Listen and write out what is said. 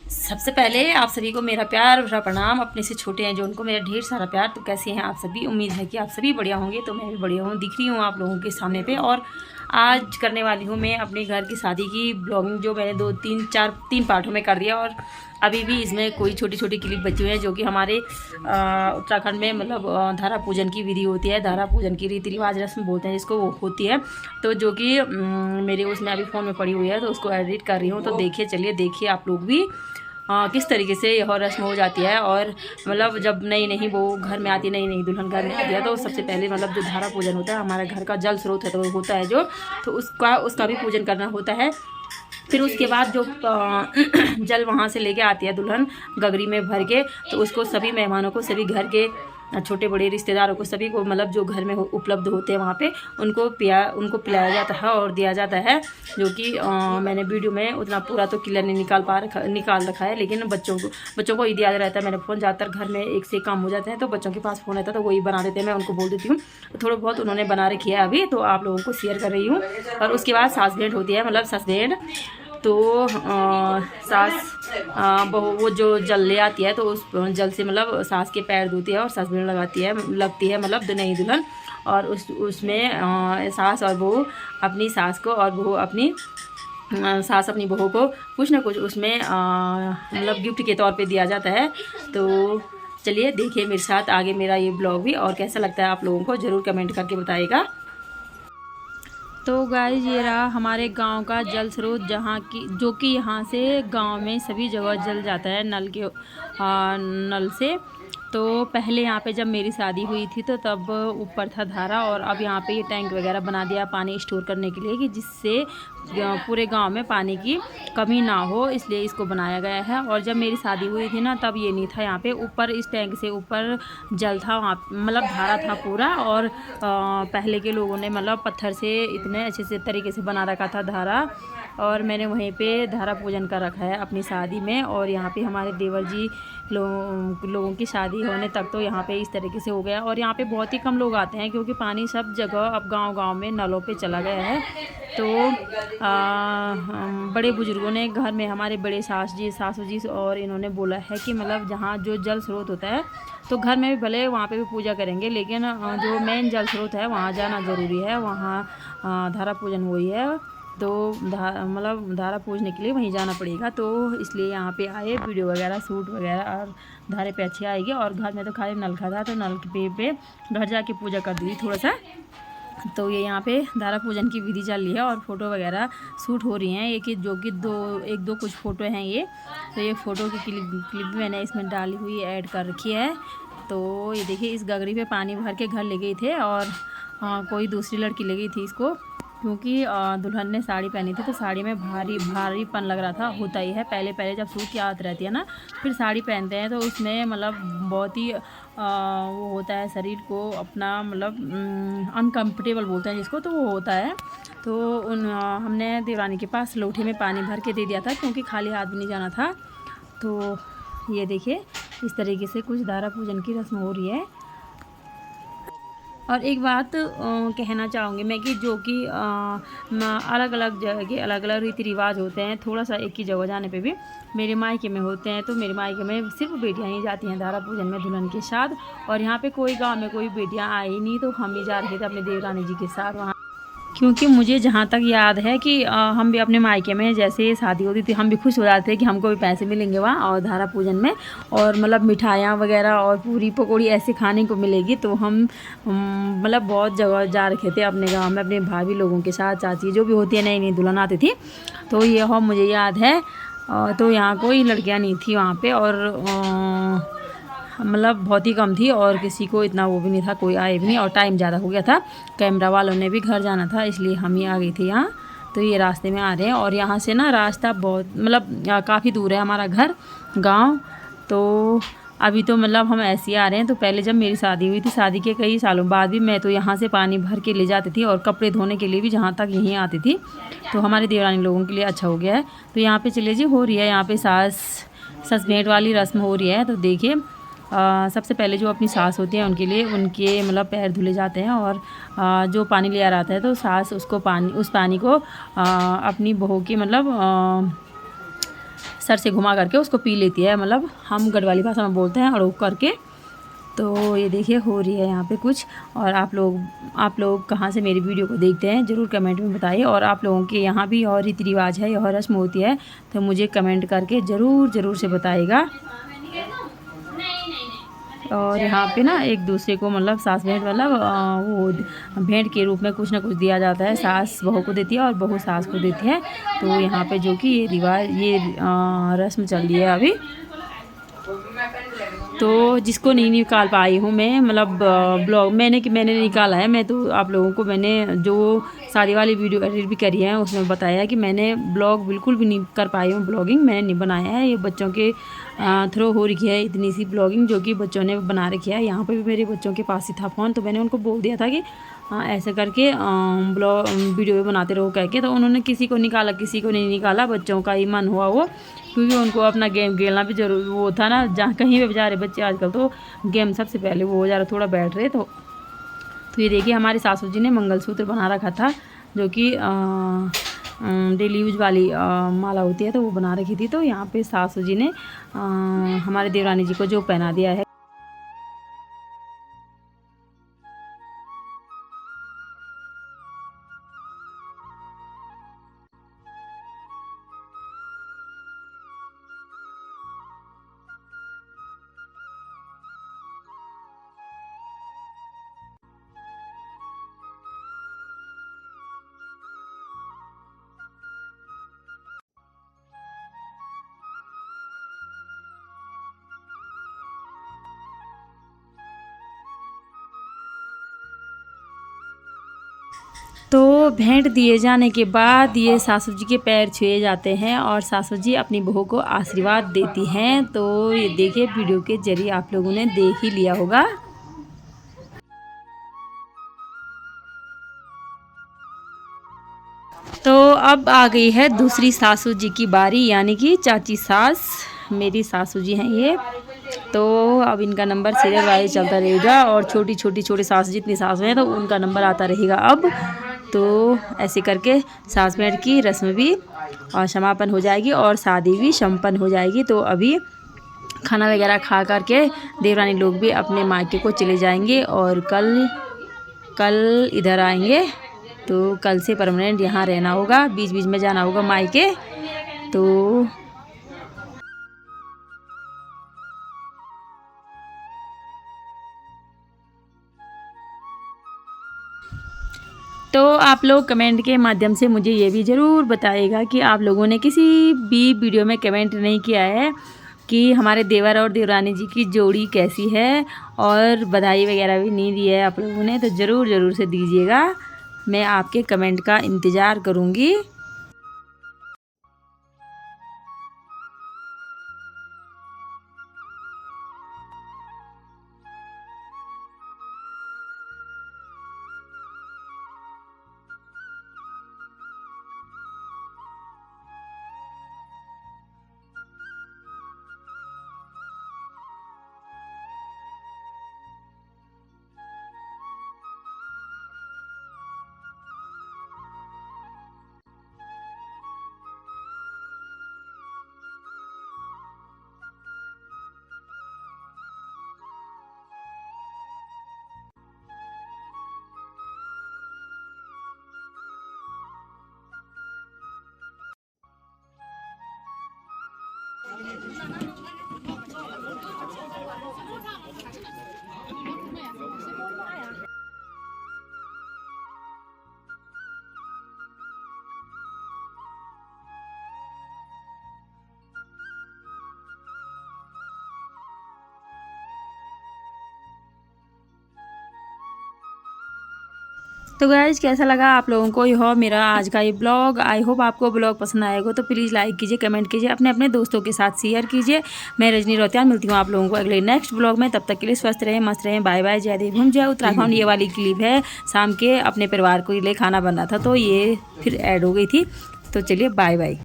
सबसे पहले आप सभी को मेरा प्यार भरा प्रणाम। अपने से छोटे हैं जो उनको मेरा ढेर सारा प्यार। तो कैसे हैं आप सभी? उम्मीद है कि आप सभी बढ़िया होंगे। तो मैं भी बढ़िया हूँ, दिख रही हूँ आप लोगों के सामने पे। और आज करने वाली हूँ मैं अपने घर की शादी की ब्लॉगिंग, जो मैंने तीन पार्टों में कर दिया। और अभी भी इसमें कोई छोटी छोटी क्लिप बची हुई है, जो कि हमारे उत्तराखंड में मतलब धारा पूजन की विधि होती है। धारा पूजन की रीति रिवाज रस्म बोलते हैं जिसको, वो होती है। तो जो कि मेरे उसमें अभी फ़ोन में पड़ी हुई है, तो उसको एडिट कर रही हूँ। तो देखिए, चलिए देखिए आप लोग भी किस तरीके से यह रस्म हो जाती है। और मतलब जब नई वो घर में आती है, नई दुल्हन घर में आती है, तो सबसे पहले मतलब जो धारा पूजन होता है, हमारे घर का जल स्रोत है तो होता है जो, तो उसका भी पूजन करना होता है। फिर उसके बाद जो जल वहाँ से लेके आती है दुल्हन गगरी में भर के, तो उसको सभी मेहमानों को, सभी घर के छोटे बड़े रिश्तेदारों को, सभी को मतलब जो घर में उपलब्ध होते हैं वहाँ पे उनको पिलाया जाता है और दिया जाता है। जो कि मैंने वीडियो में उतना पूरा तो क्लियर नहीं निकाल रखा है, लेकिन बच्चों को ही दिया रहता है। मैंने फ़ोन ज़्यादातर घर में एक से काम हो जाते हैं, तो बच्चों के पास फ़ोन रहता है तो वही बना देते हैं। मैं उनको बोल देती हूँ, तो थोड़ा बहुत उन्होंने बना रखी है अभी, तो आप लोगों को शेयर कर रही हूँ। और उसके बाद सास भेंट होती है, मतलब सस भेंट। तो सास बहू वो जो जल ले आती है, तो उस जल से मतलब सास के पैर धोती है और सास भेंट लगती है मतलब नई दुल्हन। और उसमें सास और बहू अपनी सास को, और बहू अपनी सास अपनी बहू को कुछ ना कुछ उसमें मतलब गिफ्ट के तौर पे दिया जाता है। तो चलिए देखिए मेरे साथ आगे मेरा ये ब्लॉग भी, और कैसा लगता है आप लोगों को ज़रूर कमेंट करके बताइएगा। तो गाइस, ये रहा हमारे गांव का जल स्रोत, जो कि यहाँ से गांव में सभी जगह जल जाता है नल से। तो पहले यहाँ पे जब मेरी शादी हुई थी तो तब ऊपर था धारा, और अब यहाँ पे ये टैंक वगैरह बना दिया पानी स्टोर करने के लिए, कि जिससे पूरे गांव में पानी की कमी ना हो, इसलिए इसको बनाया गया है। और जब मेरी शादी हुई थी ना, तब ये नहीं था। यहाँ पे ऊपर इस टैंक से ऊपर जल था, वहाँ मतलब धारा था पूरा। और पहले के लोगों ने मतलब पत्थर से इतने अच्छे से तरीके से बना रखा था धारा। और मैंने वहीं पे धारा पूजन कर रखा है अपनी शादी में। और यहाँ पे हमारे देवर जी लोगों की शादी होने तक तो यहाँ पे इस तरीके से हो गया। और यहाँ पे बहुत ही कम लोग आते हैं, क्योंकि पानी सब जगह अब गांव में नलों पे चला गया है। तो बड़े बुजुर्गों ने घर में, हमारे बड़े सासू जी और इन्होंने बोला है कि मतलब जहाँ जो जल स्रोत होता है, तो घर में भी भले वहाँ पे भी पूजा करेंगे, लेकिन जो मेन जल स्रोत है वहाँ जाना ज़रूरी है। वहाँ धारा पूजन हुई है, तो मतलब धारा पूजने के लिए वहीं जाना पड़ेगा। तो इसलिए यहाँ पे आए, वीडियो वगैरह शूट वगैरह और धारे पे अच्छी आएगी। और घर में तो खाली नलका था, तो नल पे घर जाके पूजा कर दी थोड़ा सा। तो ये यहाँ पे धारा पूजन की विधि चल रही है, और फ़ोटो वगैरह शूट हो रही हैं। जो कि एक दो कुछ फ़ोटो हैं ये। तो ये फ़ोटो की क्लिप भी मैंने इसमें डाली हुई ऐड कर रखी है। तो ये देखिए, इस गगरी पे पानी भर के घर ले गई थे, और कोई दूसरी लड़की ले गई थी इसको, क्योंकि दुल्हन ने साड़ी पहनी थी, तो साड़ी में भारीपन लग रहा था। होता ही है, पहले जब सूट की आदत रहती है ना, फिर साड़ी पहनते हैं तो उसमें मतलब बहुत ही वो होता है, शरीर को अपना मतलब अनकम्फर्टेबल बोलते हैं जिसको, तो वो होता है। तो हमने देवरानी के पास लोटे में पानी भर के दे दिया था, क्योंकि खाली हाथ भी नहीं जाना था। तो ये देखिए, इस तरीके से कुछ धारा पूजन की रस्म हो रही है। और एक बात कहना चाहूँगी मैं, कि जो कि अलग अलग जगह के अलग अलग रीति रिवाज होते हैं। थोड़ा सा एक ही जगह जाने पे भी मेरे मायके में होते हैं, तो मेरे मायके में सिर्फ बेटियां ही जाती हैं धारा पूजन में दुल्हन के साथ। और यहाँ पे कोई गांव में कोई बेटियां आई नहीं, तो हम ही जा रहे थे अपने देवरानी जी के साथ वहाँ। क्योंकि मुझे जहाँ तक याद है कि हम भी अपने मायके में जैसे शादी होती थी, हम भी खुश हो जाते थे कि हमको भी पैसे मिलेंगे वहाँ और धारा पूजन में, और मतलब मिठाइयाँ वगैरह और पूरी पकौड़ी ऐसे खाने को मिलेगी। तो हम मतलब बहुत जगह जा रखे थे अपने गांव में अपने भाभी लोगों के साथ, चाची जो भी होती है, नई दुल्हन आती थी। तो ये हो मुझे याद है। तो यहाँ कोई लड़कियाँ नहीं थी वहाँ पर, और मतलब बहुत ही कम थी, और किसी को इतना वो भी नहीं था, कोई आए भी नहीं। और टाइम ज़्यादा हो गया था, कैमरा वालों ने भी घर जाना था, इसलिए हम ही आ गई थी यहाँ। तो ये रास्ते में आ रहे हैं, और यहाँ से ना रास्ता बहुत मतलब काफ़ी दूर है हमारा घर गांव। तो अभी तो मतलब हम ऐसे ही आ रहे हैं। तो पहले जब मेरी शादी हुई थी, शादी के कई सालों बाद भी मैं तो यहाँ से पानी भर के ले जाती थी, और कपड़े धोने के लिए भी जहाँ तक यहीं आती थी। तो हमारे देवरानी लोगों के लिए अच्छा हो गया है। तो यहाँ पर चलिए जी, हो रही है यहाँ पर सस भेंट वाली रस्म हो रही है। तो देखिए, सबसे पहले जो अपनी सास होती हैं उनके लिए उनके मतलब पैर धुले जाते हैं, और जो पानी ले आ रहा है, तो सास उस पानी को अपनी बहू की मतलब सर से घुमा करके उसको पी लेती है, मतलब हम गढ़वाली भाषा में बोलते हैं अड़ोक करके। तो ये देखिए हो रही है यहाँ पे कुछ। और आप लोग कहाँ से मेरी वीडियो को देखते हैं ज़रूर कमेंट में बताइए। और आप लोगों के यहाँ भी और रीति रिवाज है और रस्म होती है तो मुझे कमेंट करके ज़रूर से बताइएगा। और यहाँ पे ना एक दूसरे को मतलब सास भेंट मतलब वो भेंट के रूप में कुछ ना कुछ दिया जाता है। सास बहू को देती है और बहू सास को देती है। तो यहाँ पे जो कि ये रिवाज ये रस्म चल रही है अभी। तो जिसको नहीं निकाल पाई हूँ मैं मतलब ब्लॉग मैंने निकाला है। मैं तो आप लोगों को मैंने जो शादी वाली वीडियो एडिट भी करी है उसमें बताया कि मैंने ब्लॉग बिल्कुल भी नहीं कर पाई हूँ। ब्लॉगिंग मैंने नहीं बनाया है, ये बच्चों के थ्रू हो रही है इतनी सी ब्लॉगिंग जो कि बच्चों ने बना रखी है। यहाँ पे भी मेरे बच्चों के पास ही था फ़ोन, तो मैंने उनको बोल दिया था कि ऐसे करके ब्लॉग वीडियो बनाते रहो कह के। तो उन्होंने किसी को निकाला किसी को नहीं निकाला, बच्चों का ही मन हुआ वो, क्योंकि उनको अपना गेम खेलना भी जरूर वो था ना। जहाँ कहीं पे बेचारे बच्चे आजकल तो गेम सबसे पहले वो ज़रा थोड़ा बैठ रहे। तो ये देखिए हमारी सासू जी ने मंगलसूत्र बना रखा था जो कि डेली यूज वाली माला होती है तो वो बना रखी थी। तो यहाँ पे सासू जी ने हमारे देवरानी जी को जो पहना दिया है। तो भेंट दिए जाने के बाद ये सासू जी के पैर छुए जाते हैं और सासू जी अपनी बहू को आशीर्वाद देती हैं। तो ये देखिए वीडियो के जरिए आप लोगों ने देख ही लिया होगा। तो अब आ गई है दूसरी सासू जी की बारी, यानी कि चाची सास मेरी सासू जी हैं ये। तो अब इनका नंबर सीरियल वाइज चलता रहेगा और छोटी सास जितनी सास हैं तो उनका नंबर आता रहेगा अब। तो ऐसे करके सास भेंट की रस्म भी और समापन हो जाएगी और शादी भी संपन्न हो जाएगी। तो अभी खाना वगैरह खा करके देवरानी लोग भी अपने मायके को चले जाएंगे और कल इधर आएंगे। तो कल से परमानेंट यहाँ रहना होगा, बीच बीच में जाना होगा मायके। तो आप लोग कमेंट के माध्यम से मुझे ये भी ज़रूर बताइएगा कि आप लोगों ने किसी भी वीडियो में कमेंट नहीं किया है कि हमारे देवर और देवरानी जी की जोड़ी कैसी है, और बधाई वगैरह भी नहीं दी है आप लोगों ने। तो ज़रूर से दीजिएगा, मैं आपके कमेंट का इंतज़ार करूँगी। तो गाइज कैसा लगा आप लोगों को यह मेरा आज का ये ब्लॉग। आई होप आपको ब्लॉग पसंद आएगा, तो प्लीज़ लाइक कीजिए, कमेंट कीजिए, अपने दोस्तों के साथ शेयर कीजिए। मैं रजनी रौतियाल मिलती हूँ आप लोगों को अगले नेक्स्ट ब्लॉग में। तब तक के लिए स्वस्थ रहें, मस्त रहें, बाय बाय, जय देव। हम जय उत्तराखंड ये वाली क्लिप है, शाम के अपने परिवार को लिए खाना बना था तो ये फिर ऐड हो गई थी। तो चलिए बाय बाय।